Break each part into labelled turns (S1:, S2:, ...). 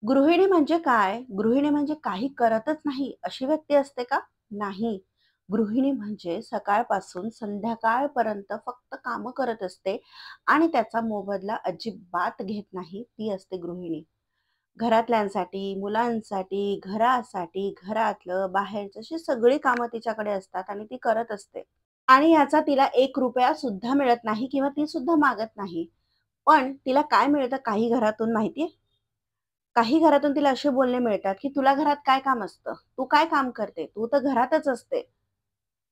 S1: गृहिणी म्हणजे काय? गृहिणी म्हणजे काही करतच नाही अशी व्यक्ती असते का? नाही. गृहिणी म्हणजे सकाळपासून संध्याकाळपर्यंत फक्त कामं करत असते आणि त्याचा मोबदला अजिबात घेत नाही. ती असते गृहिणी. घरातल्यांसाठी, मुलांसाठी, घरासाठी, घरातलं, बाहेरचं अशी सगळी कामं तिच्याकडे असतात आणि ती करत असते. आणि याचा तिला ₹1 सुद्धा मिळत नाही किंवा ती सुद्धा मागत नाही. पण तिला काय मिळतं काही घरातून माहिती काही घरातून तिला असे बोलणे मिळतात, की "तुला घरात काय काम असतं? तू काय काम करते? तू तर घरातच असते.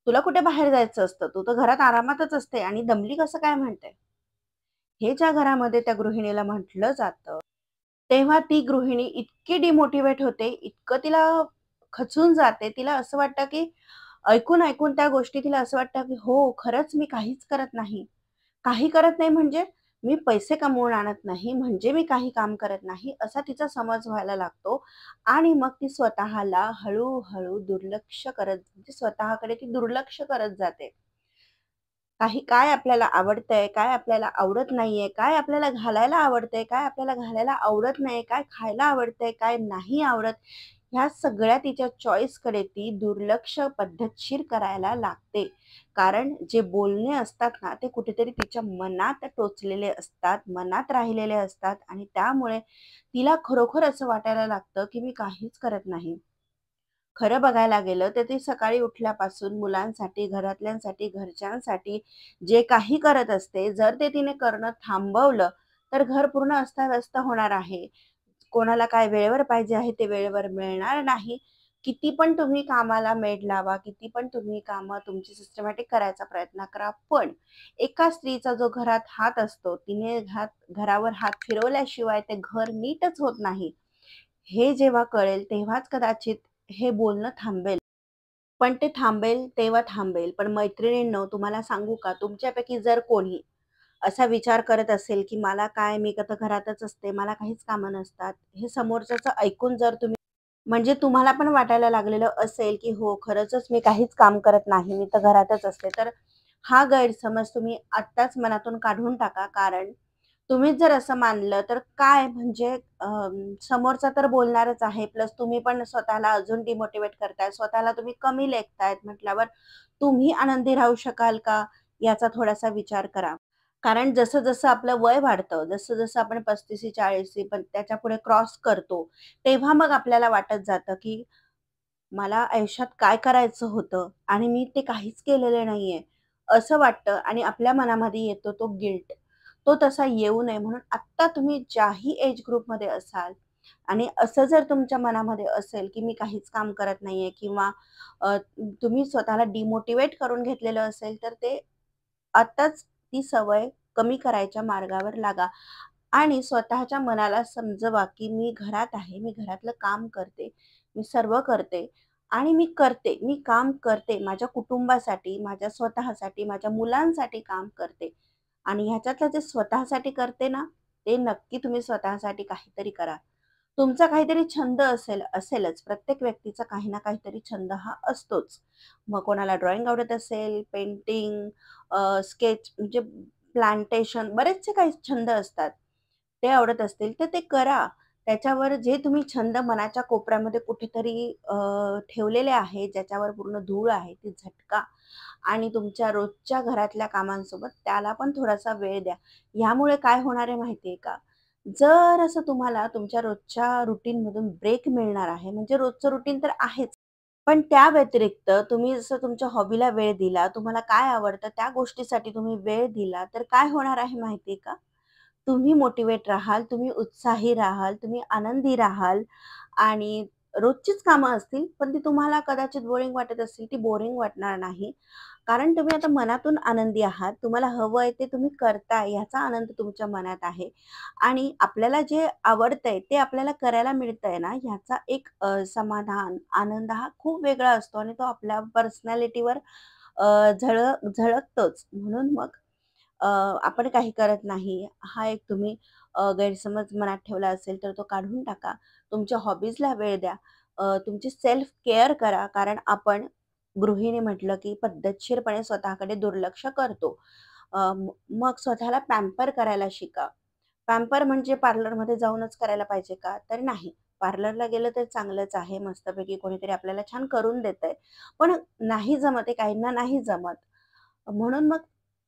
S1: तुला कुठे बाहेर जायचं असतं? तू तर घरात आरामातच असते आणि दमली कसं काय म्हणते?" हे ज्या घरामध्ये त्या गृहिणीला म्हटलं जातं, तेव्हा ती गृहिणी इतकी डिमोटिव्हेट होते, इतकं तिला खचून जाते. तिला असं वाटतं, की ऐकून-ऐकून त्या गोष्टी तिला असं वाटतं, की हो, खरंच मी काहीच करत नाही. काही करत नाही म्हणजे मी पैसे कमवून आणत नाही, म्हणजे मी काही काम करत नाही, असा तिचा समज व्हायला लागतो आणि मग ती स्वतःला हळू-हळू दुर्लक्ष करत म्हणजे स्वतःकडे ती दुर्लक्ष करत जाते. काही काय आपल्याला आवडतंय, काय आपल्याला आवडत नाहीये, काय आपल्याला घालायला आवडतंय, काय आपल्याला घालायला आवडत नाही, काय खायला आवडतंय, काय नाही आवडत, ह्या सगळ्या तिच्या चॉईसकडे ती दुर्लक्ष पद्धतशीर करायला लागते. कारण जे बोलणे असतात ना, ते कुठेतरी तिच्या मनात टोचलेले असतात, मनात राहिलेले असतात आणि त्यामुळे तिला खरोखर असं वाटायला लागतं, की मी काहीच करत नाही. खरं बघायला गेलं तर ती सकाळी उठल्यापासून मुलांसाठी, घरातल्यांसाठी, घरच्यांसाठी जे काही करत असते, जर ते तिने करणं थांबवलं, तर घर पूर्ण अस्ताव्यस्त होणार आहे. कोणाला काय वेळेवर पाहिजे आहे ते वेळेवर मिळणार नाही. किती पण तुम्ही कामाला मेड लावा, किती पण तुम्ही कामं तुमची सिस्टमॅटिक करायचा प्रयत्न करा, पण एका स्त्रीचा जो घरात हात असतो, तिने घरावर हात फिरवल्याशिवाय ते घर नीटच होत नाही. हे जेव्हा कळेल तेव्हाच कदाचित हे बोलणं थांबेल. पण ते थांबेल तेव्हा थांबेल. पण मैत्रिणींनो, तुम्हाला सांगू का, तुमच्यापैकी जर कोणी असा विचार करत असेल, की मला काय, मी तर घरातच असते, मला काहीच कामं नसतात. हे समोरच्याचं ऐकून जर तुम्ही म्हणजे तुम्हाला पण वाटायला लागलेलं असेल, की हो खरंचच मी काहीच काम करत नाही, मी तर घरातच असते. तर हा गैरसमज तुम्ही आत्ताच मनातून काढून टाका. कारण तुम्हीच जर असं मानलं तर काय म्हणजे समोरचा तर बोलणारच आहे. प्लस तुम्ही पण स्वतःला अजून डिमोटिव्हेट करताय. स्वतःला तुम्ही कमी लेखतायत म्हटल्यावर तुम्ही आनंदी राहू शकाल का? याचा थोडासा विचार करा. कारण जसं-जसं आपलं वय वाढतं, जसं-जसं आपण 35शी-40शी पण त्याच्यापुढे क्रॉस करतो, तेव्हा मग आपल्याला वाटत जातं, की मला आयुष्यात काय करायचं होतं आणि मी ते काहीच केलेलं नाहीये, असं वाटतं आणि आपल्या मनामध्ये येतो तो गिल्ट. तो तसा येऊ नये म्हणून आत्ता तुम्ही ज्याही एज ग्रुपमध्ये असाल आणि असं जर तुमच्या मनामध्ये असेल, की मी काहीच काम करत नाहीये किंवा तुम्ही स्वतःला डिमोटिव्हेट करून घेतलेलं असेल, तर ते आत्ताच ती सवय कमी करायच्या मार्गावर लागा आणि स्वतःच्या मनाला समजवा, की मी घरात आहे, मी घरातलं काम करते, मी सर्व करते आणि मी करते. मी काम करते माझ्या कुटुंबासाठी, माझ्या स्वतःसाठी, माझ्या मुलांसाठी काम करते आणि ह्याच्यातलं जे स्वतःसाठी करते ना, ते नक्की तुम्ही स्वतःसाठी काहीतरी करा. तुमचा काहीतरी छंद असेलच. प्रत्येक व्यक्तीचा काही ना काहीतरी छंद हा असतोच. मग कोणाला ड्रॉइंग आवडत असेल, पेंटिंग, स्केच म्हणजे प्लांटेशन बरेचसे काही छंद असतात. ते आवडत असतील तर ते करा. त्याच्यावर जे तुम्ही छंद मनाच्या कोपऱ्यामध्ये कुठेतरी ठेवलेले आहे, ज्याच्यावर पूर्ण धूळ आहे, ती झटका आणि तुमच्या रोजच्या घरातल्या कामांसोबत त्याला पण थोडासा वेळ द्या. ह्यामुळे काय होणार आहे माहिती आहे का? जर असं तुम्हाला तुमच्या रोजच्या रुटीनमधून ब्रेक मिळणार आहे, म्हणजे रोजचं रुटीन तर आहेच. पण त्या व्यतिरिक्त तुम्ही जसं तुमच्या हॉबीला वेळ दिला, तुम्हाला काय आवडतं त्या गोष्टीसाठी तुम्ही वेळ दिला, तर काय होणार आहे माहिती आहे का? तुम्ही मोटिव्हेट राहाल, तुम्ही उत्साही राहाल, तुम्ही आनंदी राहाल आणि रोजचीच कामं असतील, पण ती तुम्हाला कदाचित बोरिंग वाटत असतील, ती बोरिंग वाटणार नाही. कारण तुम्ही आता मनातून आनंदी आहात. तुम्हाला हवंय ते तुम्ही करताय ह्याचा आनंद तुमच्या मनात आहे आणि आपल्याला जे आवडतंय ते आपल्याला करायला मिळतंय ना, ह्याचा एक समाधान, आनंद हा खूप वेगळा असतो आणि तो आपल्या पर्सनॅलिटीवर झळकतोच. म्हणून मग आपण काही करत नाही, हा एक तुम्ही गैरसमज मनात ठेवला असेल, तर तो काढून टाका. तुमच्या हॉबीजला वेळ द्या. तुमची सेल्फ केअर करा. कारण आपण गृहिणी म्हटलं, की पद्धतशीरपणे स्वतःकडे दुर्लक्ष करतो. मग स्वतःला पॅम्पर करायला शिका. पॅम्पर म्हणजे पार्लरमध्ये जाऊनच करायला पाहिजे का? तर नाही. पार्लरला गेलं तर चांगलंच आहे. मस्तपैकी कोणीतरी आपल्याला छान करून देतंय. पण नाही जमत आहे, काहींना नाही जमत. म्हणून मग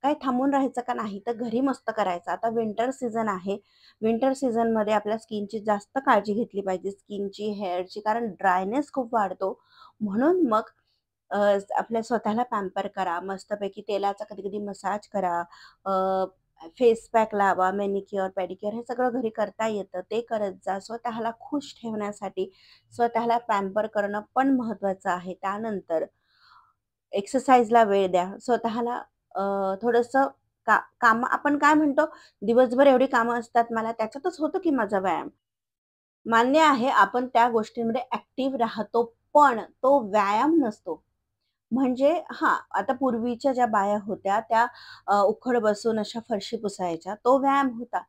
S1: काय थांबून राहायचं का नाही, तर घरी मस्त करायचं. आता विंटर सीझन आहे. विंटर सीझनमध्ये आपल्या स्किनची जास्त काळजी घेतली पाहिजे. स्किनची, हेअरची, कारण ड्रायनेस खूप वाढतो. म्हणून मग आपल्या स्वतःला पॅम्पर करा. मस्तपैकी तेलाचा कधी-कधी मसाज करा. फेस पॅक लावा, मॅनिक्युअर, पेडिक्युअर हे सगळं घरी करता येतं. ते करत जा. स्वतःला खुश ठेवण्यासाठी स्वतःला पॅम्पर करणं पण महत्त्वाचं आहे. त्यानंतर एक्सरसाइजला वेळ द्या. स्वतःला थोडंसं कामं आपण काय म्हणतो, दिवसभर एवढी कामं असतात मला, त्याच्यातच होतो की माझा व्यायाम. मान्य आहे, आपण त्या गोष्टींमध्ये ॲक्टिव्ह राहतो, पण तो व्यायाम नसतो. म्हणजे हां, आता पूर्वीच्या ज्या बाया होत्या त्या उखळ बसून अशा फरशी पुसायच्या. तो व्यायाम होता.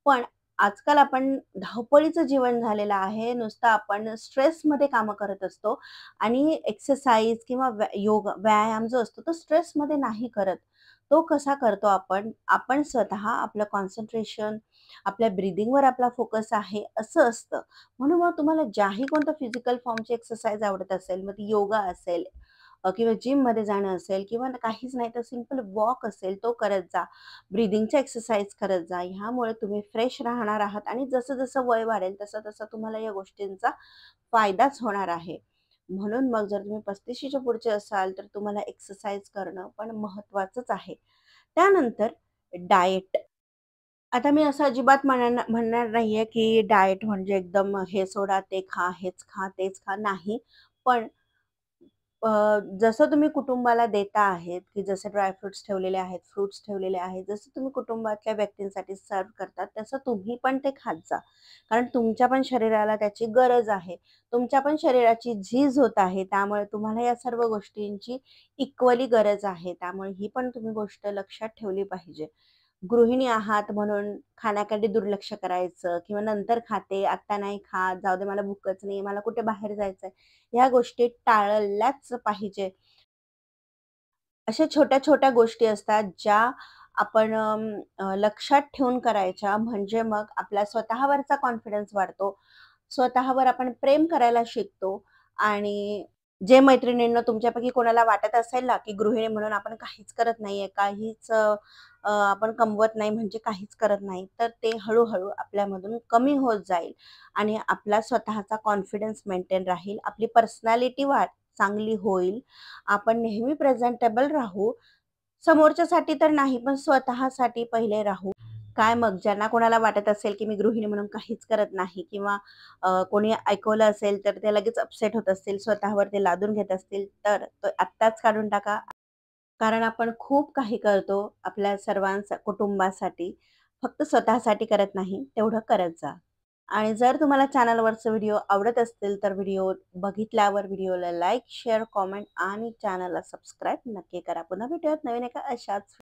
S1: पण आजकाल आपण धावपळीचं जीवन झालेलं आहे. नुसतं आपण स्ट्रेसमध्ये कामं करत असतो आणि एक्सरसाइज किंवा योग व्यायाम जो असतो तो स्ट्रेसमध्ये नाही करत. तो कसा करतो आपण? आपण स्वतः आपलं कॉन्सन्ट्रेशन, आपल्या ब्रीथिंगवर आपला फोकस आहे असं असतं. म्हणून मग तुम्हाला ज्याही कोणतं फिजिकल फॉर्मची एक्सरसाइज आवडत असेल, मग ती योगा असेल किंवा जिममध्ये जाणं असेल किंवा काहीच नाही तर सिंपल वॉक असेल तो करत जा. ब्रीथिंगच्या एक्सरसाइज करत जा. ह्यामुळे तुम्ही फ्रेश राहणार आहात आणि जसं-जसं वय वाढेल तसं-तसं तुम्हाला या गोष्टींचा फायदाच होणार आहे. म्हणून मग जर तुम्ही 35च्या पुढचे असाल तर तुम्हाला एक्सरसाइज करणं पण महत्त्वाचंच आहे. त्यानंतर डाएट. आता मी असं अजिबात म्हणणार नाहीये, की डाएट म्हणजे एकदम हे सोडा, ते खा, हेच खा, तेच खा. नाही. पण जसं तुम्ही कुटुंबाला देता आहेत, की जसे ड्राय फ्रुट्स ठेवलेले आहेत, फ्रुट्स ठेवलेले आहेत, जसं तुम्ही कुटुंबातल्या व्यक्तींसाठी सर्व्ह करतात, तसं तुम्ही पण ते खात जा. कारण तुमच्या पण शरीराला त्याची गरज आहे. तुमच्या पण शरीराची झीज होत आहे. त्यामुळे तुम्हाला या सर्व गोष्टींची इक्वली गरज आहे. त्यामुळे ही पण तुम्ही गोष्ट लक्षात ठेवली पाहिजे. गृहिणी आहात म्हणून खाण्याकडे दुर्लक्ष करायचं किंवा नंतर खाते, आत्ता नाही खात, जाऊ दे मला भूकच नाही, मला कुठे बाहेर जायचंय, ह्या गोष्टी टाळल्याच पाहिजे. अशा छोट्या-छोट्या गोष्टी असतात ज्या आपण लक्षात ठेवून करायच्या म्हणजे मग आपला स्वतःवरचा कॉन्फिडन्स वाढतो. स्वतःवर आपण प्रेम करायला शिकतो आणि जे मैत्रिणींनो तुमच्यापैकी कोणाला वाटत असेल ना, की गृहिणी म्हणून आपण काहीच करत नाहीये, काहीच आपण कमवत नाही म्हणजे काहीच करत नाही, तर ते हळू आपल्यामधून कमी होत जाईल आणि आपला स्वतःचा कॉन्फिडन्स मेंटेन राहील. आपली पर्सनॅलिटी चांगली होईल. आपण नेहमी प्रेझेंटेबल राहू. समोरच्यासाठी तर नाही, पण स्वतःसाठी पहिले राहू. काय मग ज्यांना कोणाला वाटत असेल, की मी गृहिणी म्हणून काहीच करत नाही किंवा कोणी ऐकवलं असेल, तर ते लगेच अपसेट होत असतील, स्वतःवर ते लादून घेत असतील, तर तो आत्ताच काढून टाका. कारण आपण खूप काही करतो आपल्या कुटुंबासाठी. फक्त स्वतःसाठी करत नाही, तेवढं करत जा. आणि जर तुम्हाला चॅनलवरचे व्हिडिओ आवडत असतील, तर व्हिडिओ बघितल्यावर व्हिडिओला लाईक, शेअर, कॉमेंट आणि चॅनलला सबस्क्राईब नक्की करा. पुन्हा भेटूयात नवीन एका अशाच